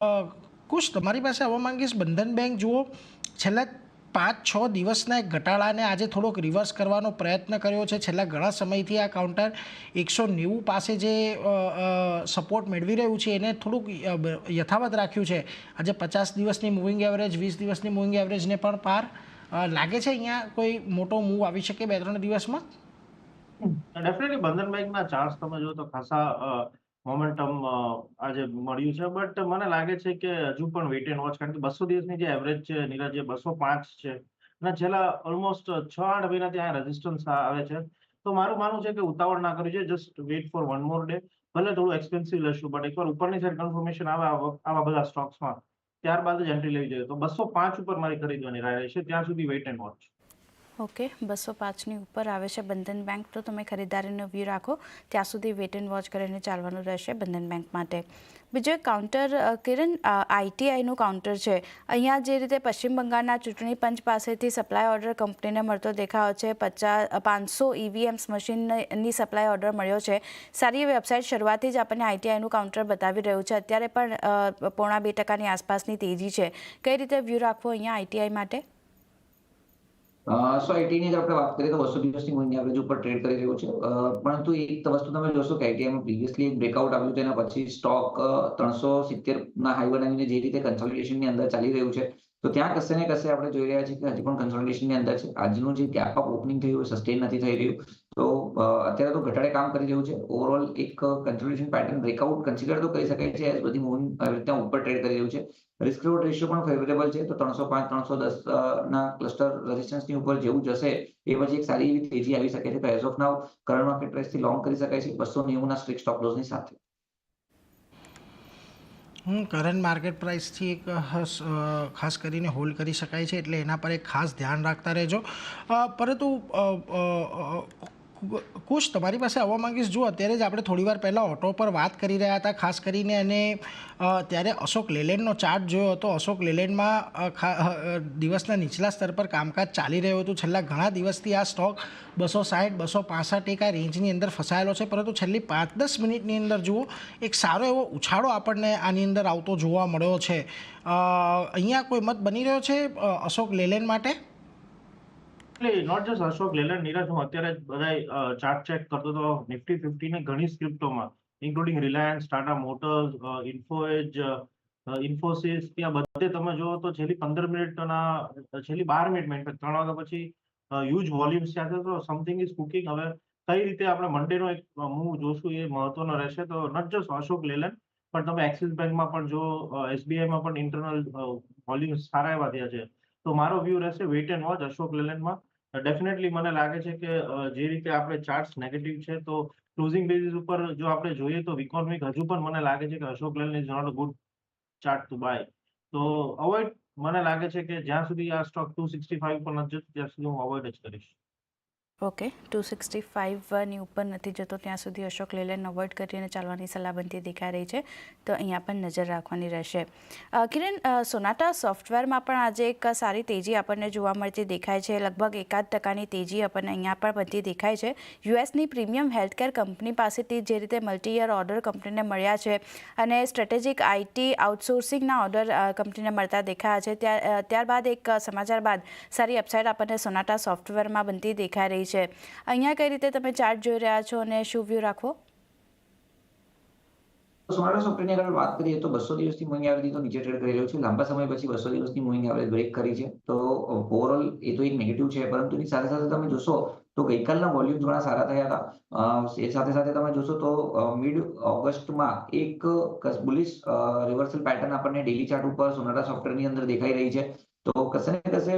કુશ તમારી પાસે આવવા માંગીશ. બંધન બેંક જુઓ છેલ્લા 5-6 દિવસના એક ઘટાડાને આજે થોડોક રિવર્સ કરવાનો પ્રયત્ન કર્યો છે. છેલ્લા ઘણા સમયથી આ કાઉન્ટર 190 પાસે જે સપોર્ટ મેળવી રહ્યું છે એને થોડુંક યથાવત રાખ્યું છે. આજે 50 દિવસની મૂવિંગ એવરેજ, 20 દિવસની મૂવિંગ એવરેજને પણ પાર લાગે છે. અહીંયા કોઈ મોટો મૂવ આવી શકે 2-3 દિવસમાં? ડેફિનેટલી બંધન બેંકના ચાર્ટ્સ તમે જો તો ખાસા મોમેન્ટમ આજે મળ્યું છે, બટ મને લાગે છે કે હજુ પણ વેઇટ એન્ડ વોચ, કારણ કે 200 દિવસની જે એવરેજ છે નીરજ, એ 205 છે અને છેલ્લા ઓલમોસ્ટ 6-8 મહિનાથી આ રેઝિસ્ટન્સ આવે છે. તો મારું માનવું છે કે ઉતાવળ ના કરવી જોઈએ, just weight four one more day. ભલે થોડું એક્સપેન્સિવ લેશું, બટ એકવાર ઉપરની સાઈડ કન્ફર્મેશન આવે આવા બધા સ્ટોક્સમાં, ત્યારબાદ જ એન્ટ્રી લેવી જોઈએ. તો 205 ઉપર મારી ખરીદવાની રાય રહેશે, ત્યાં સુધી વેઇટ એન્ડ વોચ. ઓકે, 205ની ઉપર આવે છે બંધન બેંક, તો તમે ખરીદારીનો વ્યૂ રાખો, ત્યાં સુધી વેટ એન્ડ વોચ કરીને ચાલવાનું રહેશે બંધન બેંક માટે. બીજો એક કાઉન્ટર કિરણ, આઈટીઆઈનું કાઉન્ટર છે. અહીંયા જે રીતે પશ્ચિમ બંગાળના ચૂંટણી પંચ પાસેથી સપ્લાય ઓર્ડર કંપનીને મળતો દેખાયો છે, 500 EVMs મશીનની સપ્લાય ઓર્ડર મળ્યો છે. સારી વેબસાઇટ શરૂઆતથી જ આપણને આઈટીઆઈનું કાઉન્ટર બતાવી રહ્યું છે. અત્યારે પણ 0.5% આસપાસની તેજી છે. કઈ રીતે વ્યૂ રાખવો અહીંયા આઈટીઆઈ માટે? સો આઈટીની અંદર આપણે વાત કરીએ તો 200 દિવસની મૂવિંગ એવરેજ ઉપર ટ્રેડ કરી રહ્યો છે, પરંતુ એક વસ્તુ તમે જોશો કે આઈટીઆઈમાં પ્રીવિયસલી એક બ્રેકઆઉટ આવ્યું છે, એના પછી સ્ટોક 370ના હાઈ બનાવીને જે રીતે કન્સોલિડેશનની અંદર ચાલી રહ્યું છે, તો ત્યાં કશે ને કશે આપણે જોઈ રહ્યા છીએ કે હજી પણ કન્સોલિડેશનની અંદર છે. આજનું જે ગેપ અપ ઓપનિંગ થયું સસ્ટેન નથી થઈ રહ્યું, તો અત્યારે તો ઘટાડે કામ કરી રહ્યું છે. ઓવરઓલ એક કન્સોલિડેશન પેટર્ન બ્રેકઆઉટ કન્સિડર તો કરી શકાય છે, એઝ બધી મૂવિંગ ત્યાં ઉપર ટ્રેડ કરી રહ્યું છે. રિસ્ક રિવોર્ડ રેશિયો પણ ફેવરેબલ છે, તો 305-310 ના ક્લસ્ટર રેઝિસ્ટન્સની ઉપર જેવું જશે એ પછી એક સારી એવી તેજી આવી શકે છે. તો as of now current market પ્રાઇસથી લોંગ કરી શકાય છે 290ના સ્ટ્રિક્ટ સ્ટોપ લોસની સાથે. કરંટ માર્કેટ પ્રાઇસથી એક ખાસ કરીને હોલ્ડ કરી શકાય છે, એટલે એના પર એક ખાસ ધ્યાન રાખતા રહેજો. પરંતુ કુશ તમારી પાસે આવવા માંગીશ. જો અત્યારે જ આપણે થોડી વાર પહેલાં ઓટો પર વાત કરી રહ્યા હતા ખાસ કરીને, અને ત્યારે અશોક લેલેન્ડનો ચાર્ટ જોયો હતો. અશોક લેલેન્ડમાં દિવસના નીચલા સ્તર પર કામકાજ ચાલી રહ્યું હતું. છેલ્લા ઘણા દિવસથી આ સ્ટોક 260-265 એક આ રેન્જની અંદર ફસાયેલો છે, પરંતુ છેલ્લી 5-10 મિનિટની અંદર જુઓ એક સારો એવો ઉછાળો આપણને આની અંદર આવતો જોવા મળ્યો છે. અહીંયા કોઈ મત બની રહ્યો છે અશોક લેલેન્ડ માટે? નોટ જસ્ટ અશોક લેલેન્ડ, નીરજ, હું અત્યારે જ બધા ચાર્ટ ચેક કરતો હતો નિફ્ટી 50 ને ઘણી સ્ક્રિપ્ટોમાં, ઇન્ક્લુડિંગ રિલાયન્સ, ટાટા મોટર્સ, ઇન્ફોએજ, ઇન્ફોસિસ, ત્યાં બધે તમે જુઓ તો છેલ્લી 15 મિનિટના, છેલ્લી 12 મિનિટમાં, ઇનફેક્ટ 3 વાગ્યા પછી હ્યુજ વોલ્યુમ્સ થયા છે. તો સમથિંગ ઇઝ કુકિંગ. હવે કઈ રીતે આપણે મંડેનો એક મૂવ જોશું એ મહત્વનો રહેશે. તો નોટ જસ્ટ અશોક લેલેન્ડ, પણ તમે એક્સિસ બેંકમાં પણ જો, એસબીઆઈમાં પણ ઇન્ટરનલ વોલ્યુમ્સ સારા એવા થયા છે. તો મારો વ્યૂ રહેશે વેઇટ એન્ડ વોચ અશોક લેલેન્ડમાં. ડેફિનેટલી મને લાગે છે કે જે રીતે આપણે ચાર્ટ્સ નેગેટિવ છે, તો ક્લોઝિંગ બેઝિસ ઉપર જો આપણે જોઈએ તો ઇકોનોમિક હજુ પણ મને લાગે છે કે Ashok Leyland is not a good chart to buy. તો અવોઇડ, મને લાગે છે કે જ્યાં સુધી આ સ્ટોક 265 ઉપર નથી જતો ત્યાં સુધી હું અવોઇડ જ કરીશ. ઓકે, 265ની ઉપર નથી જતો ત્યાં સુધી અશોક લેલેન્ડ અવોઇડ કરીને ચાલવાની સલાહ બનતી દેખાઈ રહી છે, તો અહીંયા પણ નજર રાખવાની રહેશે. કિરણ, સોનાટા સોફ્ટવેરમાં પણ આજે એક સારી તેજી આપણને જોવા મળતી દેખાય છે. લગભગ 1% તેજી આપણને અહીંયા પણ બનતી દેખાય છે. યુએસની પ્રીમિયમ હેલ્થકેર કંપની પાસેથી જે રીતે મલ્ટી યર ઓર્ડર કંપનીને મળ્યા છે અને સ્ટ્રેટેજિક આઈટી આઉટસોર્સિંગના ઓર્ડર કંપનીને મળતા દેખાયા છે, ત્યારબાદ એક સમાચાર બાદ સારી અપસાઇડ આપણને સોનાટા સોફ્ટવેરમાં બનતી દેખાઈ રહી છે. અહીંયા કઈ રીતે તમે ચાર્ટ જોઈ રહ્યા છો અને શું વ્યૂ રાખવો? સોનાટા સોફ્ટવેરની અગર વાત કરીએ તો 200 દિવસની મૂવિંગ એવરેજ તો નીચે ટ્રેડ કરી રહ્યું છે. લાંબા સમય પછી 200 દિવસની મૂવિંગ એવરેજ બ્રેક કરી છે, તો ઓવરઓલ એ તો એક નેગેટિવ છે, પરંતુ એની સાથે સાથે તમે જોશો તો ગઈકાલના વોલ્યુમ્સ ઘણા સારા થયા હતા. એ સાથે સાથે તમે જોશો તો મિડ ઓગસ્ટમાં એક બુલિશ રિવર્સલ પેટર્ન આપણને ડેલી ચાર્ટ ઉપર સોનાટા સોફ્ટવેરની અંદર દેખાઈ રહી છે. તો કશે ને કશે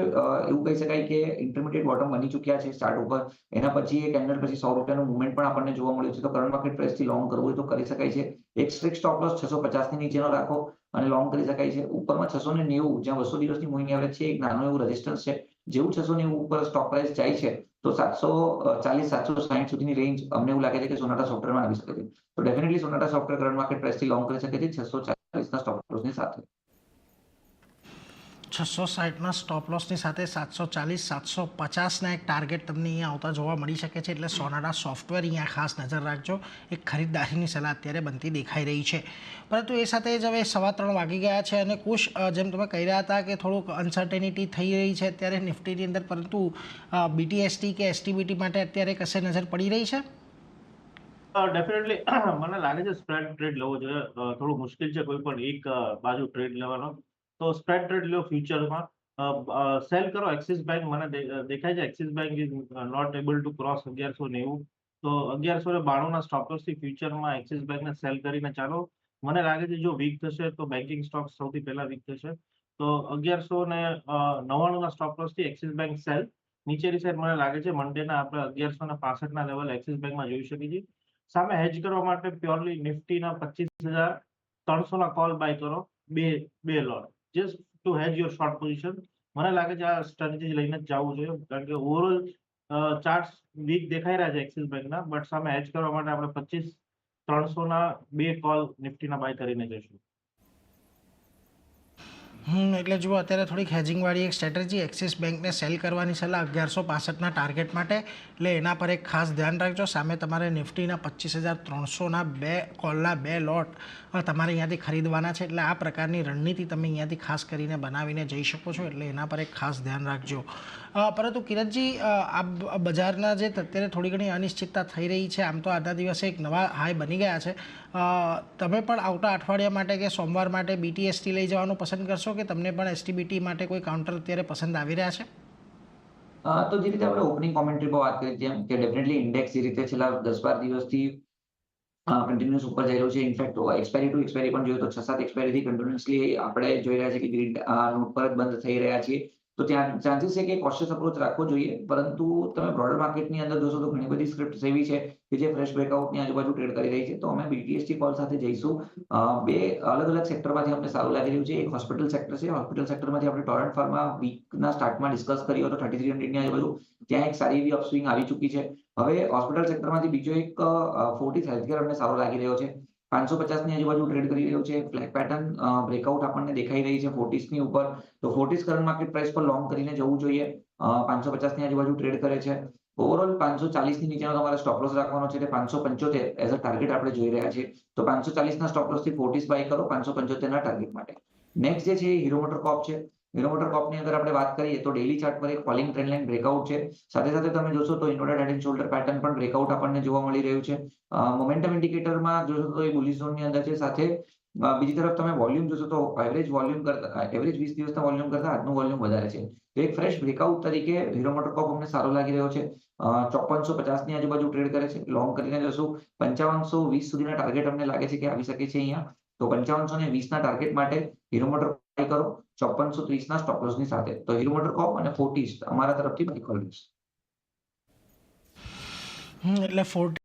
એવું કહી શકાય કે ઇન્ટરમીડિયેટ બોટમ બની ચૂક્યા છે ચાર્ટ ઉપર. એના પછી એક કેન્ડલ પછી 100 રૂપિયાનું મુવમેન્ટ પણ આપણને જોવા મળ્યું છે. તો કરંટ માર્કેટ પ્રાઇસથી લોંગ કરવું હોય તો કરી શકાય છે. એક સ્ટ્રિક્ટ સ્ટોપ લોસ 650 ની નીચેનો રાખો અને લોંગ કરી શકાય છે. ઉપરમાં 690, જ્યાં 200 દિવસની મૂવિંગ એવરેજ છે, એક નાનું એવું રેઝિસ્ટન્સ છે. જેવું 690 ઉપર સ્ટોક પ્રાઇસ જાય છે તો 740-760 સુધીની રેન્જ અમને એવું લાગે છે કે સોનાટા સોફ્ટવેરમાં આવી શકે છે. તો definitely Sonata software current market પ્રાઇસથી લોંગ કરી શકે છે 640ના સ્ટોપ લોસની સાથે. 660ના સ્ટોપ લોસની સાથે 740 750ના એક ટાર્ગેટ તમને અહીંયા આવતા જોવા મળી શકે છે. એટલે સોનાટા સોફ્ટવેર અહીંયા ખાસ નજર રાખજો. એક ખરીદદારીની સલાહ અત્યારે બનતી દેખાઈ રહી છે. પરંતુ એ સાથે જ હવે 3:15 વાગી ગયા છે અને કુશ જેમ તમે કહી રહ્યા હતા કે થોડુંક અનસર્ટેનિટી થઈ રહી છે અત્યારે નિફ્ટીની અંદર, પરંતુ BTST કે STBT માટે અત્યારે કશે નજર પડી રહી છે? ડેફિનેટલી મને લાગે છે સ્પ્રેડ ટ્રેડ લેવો જોઈએ. થોડું મુશ્કેલ છે કોઈ પણ એક બાજુ ટ્રેડ લેવાનો. તો સ્પ્રેડ ટ્રેડ લો ફ્યુચરમાં. સેલ કરો એક્સિસ બેંક. મને દેખાય છે Axis bank is not able to cross 1190. તો 1192 ના સ્ટોપ લોસથી ફ્યુચરમાં એક્સિસ બેંકને સેલ કરીને ચાલો. મને લાગે છે જો વીક થશે તો બેન્કિંગ સ્ટોક સૌથી પહેલા વીક થશે. તો 1199 ના સ્ટોપ લોસથી એક્સિસ બેંક સેલ. નીચેની સાઈડ મને લાગે છે મંડેના આપણે 1165 ના લેવલ એક્સિસ બેંકમાં જોઈ શકીએ છીએ. સામે હેજ કરવા માટે પ્યોરલી નિફ્ટીના 25,300 ના કોલ બાય કરો, બે lot, just to hedge your short position. મને લાગે છે આ સ્ટ્રેટેજી લઈને જ જવું જોઈએ, કારણ કે ઓવરઓલ ચાર્ટ્સ વીક દેખાઈ રહ્યા છે એક્સિસ બેંકના, બટ સામે હેજ કરવા માટે આપણે 25,300 ના બે કોલ નિફ્ટીના બાય કરીને જઈશું. એટલે જુઓ અત્યારે થોડીક હેજિંગવાળી એક સ્ટ્રેટેજી, એક્સિસ બેંકને સેલ કરવાની સલાહ 1165ના ટાર્ગેટ માટે. એટલે એના પર એક ખાસ ધ્યાન રાખજો. સામે તમારે નિફ્ટીના 25,300ના બે કોલના બે લોટ તમારે અહીંયાથી ખરીદવાના છે. એટલે આ પ્રકારની રણનીતિ તમે અહીંયાથી ખાસ કરીને બનાવીને જઈ શકો છો. એટલે એના પર એક ખાસ ધ્યાન રાખજો. પરંતુ કિરણજી, આ બજારના જે અત્યારે થોડી ઘણી અનિશ્ચિતતા થઈ રહી છે, આમ તો આજના દિવસે એક નવા હાઈ બની ગયા છે. તમે પણ આવતા અઠવાડિયા માટે કે સોમવાર માટે BTST લઈ જવાનું પસંદ કરશો કે તમને પણ STBT માટે કોઈ કાઉન્ટર અત્યારે પસંદ આવી રહ્યા છે? તો જે રીતે આપણે ઓપનિંગ કોમેન્ટ્રી પર વાત કરી તેમ કે ડેફિનેટલી ઇન્ડેક્સ જે રીતે છેલ્લા 10-12 દિવસથી કન્ટિન્યુઅસ ઉપર જઈ રહ્યું છે. ઇનફેક્ટ એક્સપાયરી ટુ એક્સપાયરી પણ જોઈએ તો 6-7 એક્સપાયરીથી કન્ટિન્યુઅસલી આપણે જોઈ રહ્યા છીએ કે ગ્રીન નોટ પર જ બંધ થઈ રહ્યા છીએ. તો ત્યાં ચાન્સીસ છે કે કોશિયસ અપ્રોચ રાખવો જોઈએ. પરંતુ તમે બ્રોડર માર્કેટની અંદર જોશો તો ઘણી બધી સ્ક્રિપ્ટ એવી છે કે જે ફ્રેશ બ્રેકઆઉટની આજુબાજુ ટ્રેડ કરી રહી છે. તો અમે BTST કોલ સાથે જઈશું. બે અલગ અલગ સેક્ટરમાંથી અમને સારું લાગી રહ્યું છે. એક હોસ્પિટલ સેક્ટર છે. હોસ્પિટલ સેક્ટરમાંથી આપણે ટોરન્ટ ફાર્મા વીકના સ્ટાર્ટમાં ડિસ્કસ કર્યો હતો 3300 ની આજુબાજુ. ત્યાં એક સારી એવી અપસ્વિંગ આવી ચૂકી છે. હવે હોસ્પિટલ સેક્ટરમાંથી બીજો એક ફોર્ટિસ હેલ્થકેર અમને સારો લાગી રહ્યો છે. 550 ની આજુબાજુ ટ્રેડ કરી રહ્યો છે. ફ્લેગ પેટર્ન બ્રેકઆઉટ આપણને દેખાઈ રહી છે 40 ની ઉપર. તો 40 કરંટ માર્કેટ પ્રાઇસ પર લોંગ કરીને જવું જોઈએ. 550 ની આજુબાજુ ટ્રેડ કરે છે. ઓવરઓલ 540 ની નીચેનો તમારે સ્ટોપ લોસ રાખવાનો છે. એટલે 575 એઝ અ ટાર્ગેટ આપણે જોઈ રહ્યા છીએ. તો 540 ના સ્ટોપ લોસથી 40 બાય કરો 575 ના ટાર્ગેટ માટે. નેક્સ્ટ જે છે એ હીરો મોટર કોર્પ છે. હીરો મોટર કોર્પની અંદર આપણે વાત કરીએ તો ડેઇલી ચાર્ટ પર એક ફોલિંગ ટ્રેન્ડ લાઇન બ્રેકઆઉટ છે. સાથે સાથે તમે જોશો તો inverted head and shoulder pattern પણ બ્રેકઆઉટ આપણને જોવા મળી રહ્યું છે. મોમેન્ટમ ઇન્ડિકેટરમાં જોશો તો એ બુલિશ ઝોનની અંદર છે. સાથે બીજી તરફ તમે વોલ્યુમ જોશો તો એવરેજ 20 દિવસના વોલ્યુમ કરતા આજનું વોલ્યુમ વધારે છે. તો એક ફ્રેશ બ્રેકઆઉટ તરીકે હીરો મોટર કોર્પ અમને સારો લાગી રહ્યો છે. 5450 ની આજુબાજુ ટ્રેડ કરે છે. લોંગ કરીને જશું 5520 સુધીના ટાર્ગેટ અમને લાગે છે કે આવી શકે છે અહીંયા. તો 5520 ના ટાર્ગેટ માટે હીરો મોટર બાય કરો 5430 ના સ્ટોપ લોસની સાથે. તો હીરો મોટર કોર્પ અને ફોર્ટિસ અમારા તરફથી બાય કોલ રહેશે. એટલે 40